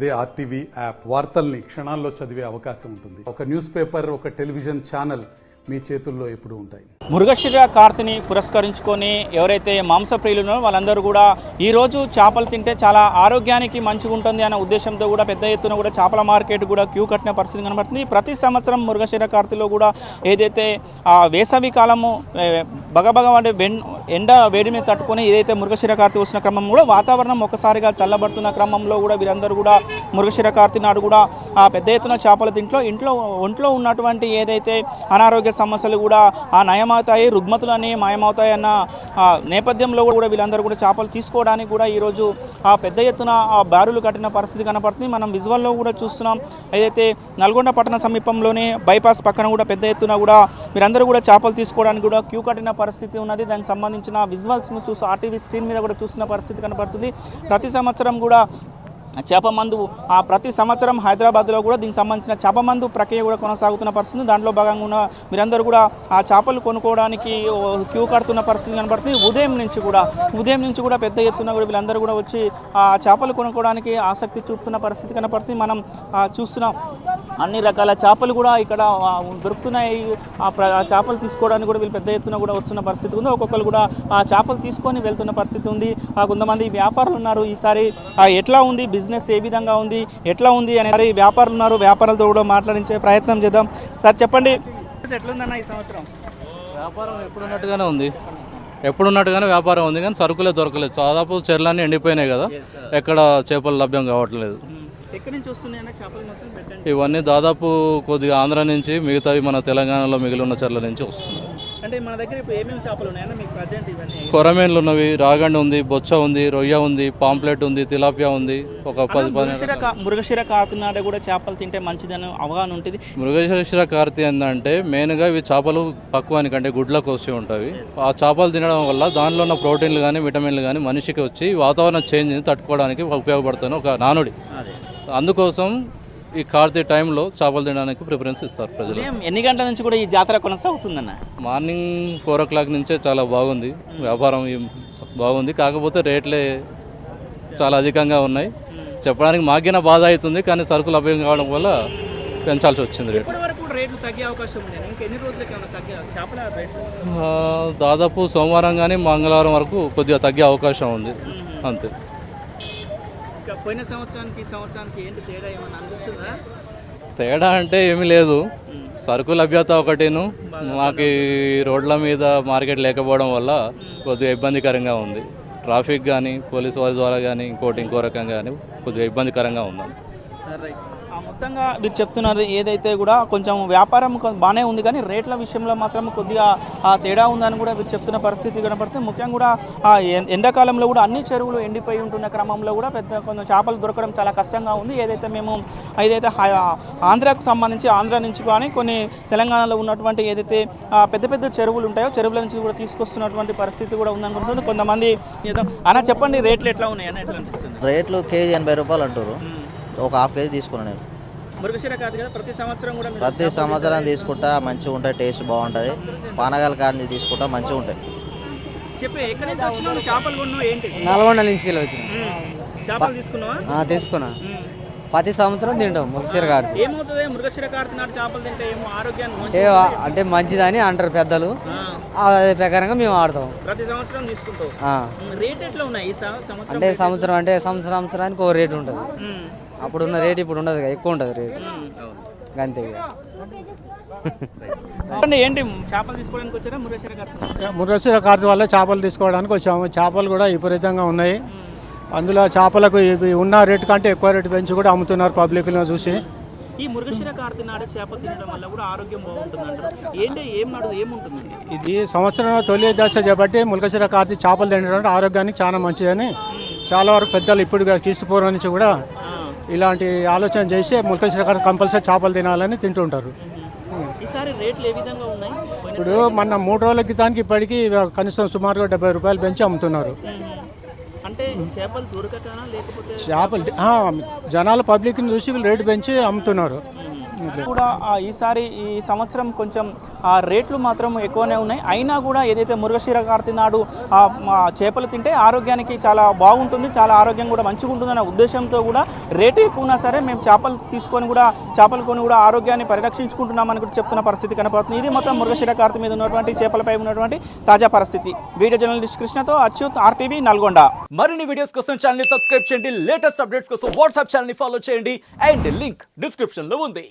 అదే RTV app వార్తల్ని క్షణాల్లో చదివే అవకాశం ఉంటుంది. ఒక న్యూస్ పేపర్, ఒక టెలివిజన్ ఛానల్ మీ చేతుల్లో ఎప్పుడూ ఉంటాయి. మృగశిర కార్తిని పురస్కరించుకొని ఎవరైతే మాంసప్రియులు ఉన్నారో వాళ్ళందరూ కూడా ఈరోజు చేపలు తింటే చాలా ఆరోగ్యానికి మంచిగా ఉంటుంది అన్న ఉద్దేశంతో కూడా పెద్ద ఎత్తున కూడా చేపల మార్కెట్ కూడా క్యూ కట్టిన పరిస్థితి కనబడుతుంది. ప్రతి సంవత్సరం మృగశిర కార్తిలో కూడా ఏదైతే వేసవి కాలము బగబగ ఎండ వేడి మీద తట్టుకొని ఏదైతే మృగశిర కార్తి వస్తున్న క్రమం కూడా వాతావరణం ఒకసారిగా చల్లబడుతున్న క్రమంలో కూడా వీరందరూ కూడా మృగశిర కార్తి నాడు కూడా పెద్ద ఎత్తున చేపలు ఒంట్లో ఉన్నటువంటి ఏదైతే అనారోగ్య సమస్యలు కూడా నయమవుతాయి, రుగ్మతులని మాయమవుతాయి అన్న నేపథ్యంలో కూడా వీళ్ళందరూ కూడా చేపలు తీసుకోవడానికి కూడా ఈరోజు పెద్ద ఎత్తున బారులు కట్టిన పరిస్థితి కనపడుతుంది. మనం విజువల్లో కూడా చూస్తున్నాం. ఏదైతే నల్గొండ పట్టణ సమీపంలోనే బైపాస్ పక్కన కూడా పెద్ద ఎత్తున కూడా వీరందరూ కూడా చేపలు తీసుకోవడానికి కూడా క్యూ కట్టిన పరిస్థితి ఉన్నది. దానికి సంబంధించిన విజువల్స్ను చూస్తూ ఆర్టీవీ స్క్రీన్ మీద కూడా చూస్తున్న పరిస్థితి కనపడుతుంది. ప్రతి సంవత్సరం కూడా చేప మందు ప్రతి సంవత్సరం హైదరాబాద్లో కూడా దీనికి సంబంధించిన చేప మందు ప్రక్రియ కూడా కొనసాగుతున్న పరిస్థితి. దాంట్లో భాగంగా ఉన్న మీరందరూ కూడా ఆ చేపలు కొనుక్కోవడానికి క్యూ కడుతున్న పరిస్థితి కనబడుతుంది. ఉదయం నుంచి కూడా పెద్ద ఎత్తున కూడా వీళ్ళందరూ కూడా వచ్చి ఆ చేపలు కొనుక్కోవడానికి ఆసక్తి చూపుతున్న పరిస్థితి కనపడుతుంది. మనం చూస్తున్నాం అన్ని రకాల చేపలు కూడా ఇక్కడ దొరుకుతున్నాయి. ఆ చేపలు తీసుకోవడానికి కూడా వీళ్ళు పెద్ద ఎత్తున కూడా వస్తున్న పరిస్థితి ఉంది. ఒక్కొక్కరు కూడా ఆ చేపలు తీసుకొని వెళ్తున్న పరిస్థితి ఉంది. కొంతమంది వ్యాపారులు ఉన్నారు. ఈసారి ఎట్లా ఉంది బిజినెస్, ఏ విధంగా ఉంది, ఎట్లా ఉంది అనేది వ్యాపారులు ఉన్నారు. వ్యాపారులతో కూడా మాట్లాడించే ప్రయత్నం చేద్దాం. సార్ చెప్పండి, ఎట్లుందన్న ఈ సంవత్సరం? వ్యాపారం ఎప్పుడున్నట్టుగానే వ్యాపారం ఉంది, కానీ సరుకులే దొరకలేదు. దాదాపు చెర్లన్నీ ఎండిపోయినాయి కదా, ఎక్కడ చేపలు లభ్యం కావట్లేదు. ఎక్కడి నుంచి వస్తున్నాయన్న చేపలు మొత్తం? ఇవన్నీ దాదాపు కొద్దిగా ఆంధ్ర నుంచి, మిగతావి మన తెలంగాణలో మిగిలి ఉన్న చెర్ల నుంచి వస్తున్నాయి. అంటే మన దగ్గర ఇప్పుడు ఏమేమి చేపలు ఉన్నాయన్న మీకు ప్రజెంట్? ఇవన్నీ కొరమేన్లు ఉన్నవి, రాగండి ఉంది, బొచ్చ ఉంది, రొయ్య ఉంది, పాంప్లెట్ ఉంది, తిలాపియా ఉంది. ఒక 10 మృగశిర కార్తి నాడు కూడా చేపలు తింటే మంచిదని అవగాహన ఉంటుంది. మృగశిర కార్తి ఏంటంటే మెయిన్గా ఇవి చేపలు పక్వానికి అంటే గుడ్లకు వచ్చి ఉంటాయి. ఆ చేపలు తినడం వల్ల దానిలో ఉన్న ప్రోటీన్లు కానీ విటమిన్లు కానీ మనిషికి వచ్చి వాతావరణ చేంజ్ని తట్టుకోవడానికి ఉపయోగపడుతుంది ఒక నానుడి. అందుకోసం ఈ కార్తీ టైంలో చేపలు తినడానికి ప్రిఫరెన్స్ ఇస్తారు ప్రజలు. ఎన్ని గంటల నుంచి కూడా ఈ జాతర కొనసాగుతుందన్న? మార్నింగ్ 4 o'clock నుంచే చాలా బాగుంది, వ్యాపారం బాగుంది. కాకపోతే రేట్లే చాలా అధికంగా ఉన్నాయి. చెప్పడానికి మాకైనా బాధ అవుతుంది, కానీ సరుకులు లభ్యం కావడం వల్ల పెంచాల్సి వచ్చింది రేట్లు. దాదాపు సోమవారం కానీ మంగళవారం వరకు కొద్దిగా తగ్గే అవకాశం ఉంది, అంతే. పోయిన సంవత్సరానికి ఏంటి తేడా ఏమన్నా అనిపిస్తుందా? తేడా అంటే ఏమీ లేదు, సరుకు లభ్యత ఒకటిను, మాకు రోడ్ల మీద మార్కెట్ లేకపోవడం వల్ల కొద్దిగా ఇబ్బందికరంగా ఉంది. ట్రాఫిక్ కానీ పోలీసు వారి ద్వారా కానీ ఇంకో రకంగా కానీ కొద్దిగా ఇబ్బందికరంగా ఉంది. మొత్తంగా మీరు చెప్తున్నారు ఏదైతే కూడా కొంచెం వ్యాపారం బాగానే ఉంది, కానీ రేట్ల విషయంలో మాత్రం కొద్దిగా తేడా ఉందని కూడా మీరు చెప్తున్న పరిస్థితి కనపడుతుంది. ముఖ్యంగా కూడా ఎండాకాలంలో కూడా అన్ని చెరువులు ఎండిపోయి ఉంటున్న క్రమంలో కూడా కొంచెం చేపలు దొరకడం చాలా కష్టంగా ఉంది. ఏదైతే ఆంధ్రాకు సంబంధించి ఆంధ్ర నుంచి కానీ కొన్ని తెలంగాణలో ఉన్నటువంటి ఏదైతే పెద్ద చెరువులు ఉంటాయో చెరువుల నుంచి కూడా తీసుకొస్తున్నటువంటి పరిస్థితి కూడా ఉందనుకుంటుంది. కొంతమంది అన్న చెప్పండి, రేట్లు ఎట్లా ఉన్నాయి అన్న? ఎట్లా అనిపిస్తుంది? రేట్లు కేజీ 80 రూపాయలు అంటారు. ఒక హాఫ్ కేజీ తీసుకున్నాను నేను. మృగశిర కాదు కదా, ప్రతి సంవత్సరం తీసుకుంటా మంచిగా ఉంటాయి, టేస్ట్ బాగుంటుంది. పానగాల కాడి తీసుకుంటా మంచిగా ఉంటాయి. నల్గొండ నుంచి వెళ్ళి వచ్చిన చేపలు తీసుకున్నావా? తీసుకున్నా. ప్రతి సంవత్సరం తింటాం మృగశిర కార్తి. ఏమవుతుంది మృగశిర కార్తి నాడు చేపలు తింటే? ఏమో ఆరోగ్యాన్ని అంటే మంచిదని అంటారు పెద్దలు, అదే ప్రకారంగా మేము ఆడతాం. ప్రతి సంవత్సరం తీసుకుంటాం. రేట్ ఎట్లా ఉన్నాయి అంటే సంవత్సరానికి ఒక రేటు ఉంటుంది. అప్పుడు ఉన్న రేటు ఇప్పుడు ఉండదు, ఎక్కువ ఉంటుంది రేటు, అంతే. ఏంటి చేపలు తీసుకోవడానికి వచ్చారా మృగశిర కార్తి? మృగశిర కార్తి వల్ల చేపలు తీసుకోవడానికి వచ్చాము. చేపలు కూడా విపరీతంగా ఉన్నాయి. అందులో చేపలకు ఉన్న రేటు కంటే ఎక్కువ రేటు పెంచి కూడా అమ్ముతున్నారు పబ్లిక్లో చూసి. ఈ మృగశిర కార్తి నాడు చేపలు తినడం వల్ల కూడా ఆరోగ్యం బాగుంటుంది అంటారు. ఏముంటుంది? ఇది సంవత్సరం తొలి దశ చేపట్టి మృగశిర కార్తి చేపలు తినడం ఆరోగ్యానికి చాలా మంచిదని చాలా వరకు పెద్దలు ఇప్పుడు తీసుకుపోవడం నుంచి కూడా ఇలాంటి ఆలోచన చేసి మృగశిర కార్తి కంపల్సరీ చేపలు తినాలని తింటుంటారు. ఈసారి రేట్లు ఏ విధంగా ఉన్నాయి? ఇప్పుడు మన 3 రోజుల క్రితానికి ఇప్పటికీ కనీసం సుమారుగా 70 రూపాయలు పెంచి అమ్ముతున్నారు. అంటే చేపలు దొరకకనా లేకపోతే చేపలు జనాల పబ్లిక్ని చూసి వీళ్ళు రేటు పెంచి అమ్ముతున్నారు. కూడా ఈసారి ఈ సంవత్సరం కొంచెం రేట్లు మాత్రం ఎక్కువనే ఉన్నాయి. అయినా కూడా ఏదైతే మృగశిర కార్తె నాడు చేపలు తింటే ఆరోగ్యానికి చాలా బాగుంటుంది, చాలా ఆరోగ్యం కూడా మంచిగా ఉంటుందనే ఉద్దేశంతో కూడా రేటు ఎక్కువ ఉన్నా సరే మేము చేపలు కొని కూడా ఆరోగ్యాన్ని పరిరక్షించుకుంటున్నామని కూడా చెప్తున్న పరిస్థితి కనపడుతుంది. ఇది మొత్తం మృగశిర కార్తె మీద ఉన్నటువంటి చేపలపై ఉన్నటువంటి తాజా పరిస్థితి. వీడియో జర్నలిస్ట్ కృష్ణతో అచ్యుత్, RTV నల్గొండ. మరిన్ని వీడియోస్ కోసం ఛానల్ ని సబ్స్క్రైబ్ చేయండి, లేటెస్ట్ అప్డేట్స్ కోసం వాట్సాప్ ఛానల్ ని ఫాలో చేయండి అండ్ లింక్ డిస్క్రిప్షన్ లో ఉంది.